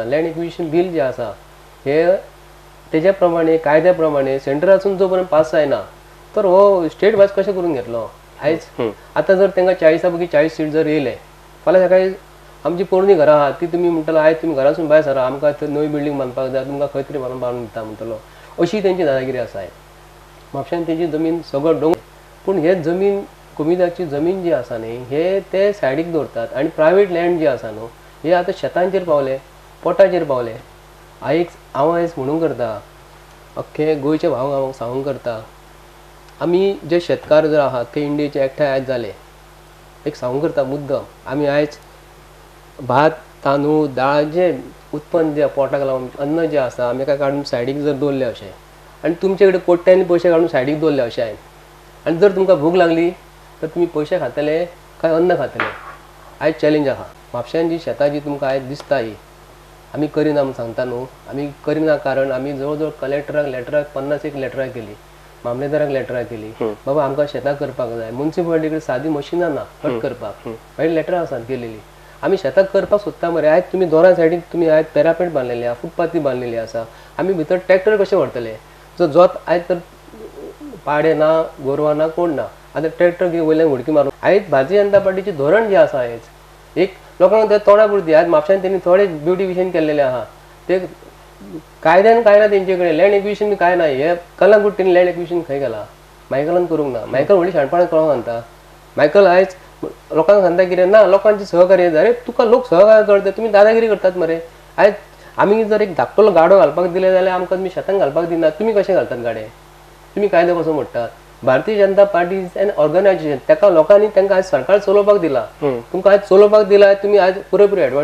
land acquisition bill जे आसा हे तेज्या प्रमाणे कायद्या प्रमाणे सेंटरासून जो पर्यंत पास जायना तर हो स्टेट वायज कशें करून घेतलो आयज आतां जर तांकां 40 पैकी 40 सीट जर येयले फाल्यां सकाळी आमची पोरणी घरां आहा ती तुमी म्हणटलो आयज तुमी घरासून भायर सरा आमकां थंय नवी बिल्डींग बांदपाक जाय तुमकां खंय तरी व्हरून बांदून दिता म्हणटलो अशी तेंची दादागिरी आसा म्हापशान तेंची जमीन सगळो डोंगर पूण हे जमीन कुमिदाची जमीन जी आसा न्ही हे ते सायडीक दवरतात आनी प्रायवेट लँड जी आसा न्हू हे आतां शेतांचेर पावले पोटाचेर पावले हांव आयज म्हणून करता अख्खे गोंयचे भाव हांव सांगून करता आमी जे शेतकार जर आहात ते इंडियेचे एकठांय आयज जाले एक सांगून करता मुद्दम आमी आयज भात तांदूळ दाळ जे उत्पन्न जे पोटाक लावून अन्न जे आसा आमी काय काडून सायडीक जर दवरले अशें आनी तुमचे कडेन कोट्यांनी पयशे काडून सायडीक दवरले अशें हांवें आनी जर तुमकां भूक लागली तर तुमी पयशे खातले काय अन्न खातले आयज चॅलेंज आहा म्हापशान जी शेतां जी तुमकां आयज दिसता ही आमी करिना म्हूण सांगता न्हू आमी करिना कारण आमी जवळ जवळ कलेक्टराक लेटराक 51 लेटरां केली मामलेदाराक लेटरां केली बाबा आमकां शेतां करपाक जाय म्युनिसिपालिटी कडेन सादी मशिनां ना कट करपाक मागीर लेटरां आसात केलेली आमी शेतां करपाक सोदता मरे आयज तुमी दोना सायडीक तुमी आयज पॅरापेट बांदलेली आहा फुटपाथी बांदलेली आसा आमी भितर ट्रॅक्टर कशें व्हरतले जो जोत आयज तर पाडे ना गोरवां ना कोण ना आतां ट्रॅक्टर घेवन वयल्यान उडकी मारून आयज भारतीय जनता पार्टीचें धोरण जें आसा आयज एक लोकांक ते तोंडा पुरती आयज म्हापशान तेणी थोडे ब्युटिफिकेशन केल्लेले आहा ते कायद्यान काय ना तेंचे कडेन लँड एक्विजिशन बी काय ना हे कलांगूट तेणी लँड एक्विजिशन खंय केला मायकलान करूंक ना मायकल व्हडली शाणपणां कळोंक सांगता मायकल आयज लोकांक सांगता कितें ना लोकांचे सहकार्य जाय तुका लोक सहकार्य करता तुमी दादागिरी करतात मरे आयज आमी जर एक धाकटो गाडो घालपाक दिले जाल्यार आमकां तुमी शेतांत घालपाक दिना तुमी कशें घालतात गाडे तुमी कायदो कसो म्हणटात Bharatiya Janata party is an organisation ताका लोकांनी तांकां आयज सरकार चलोवपाक दिला तुमकां आयज चलोवपाक दिला तुमी आयज पुरेपूर एडवांटेज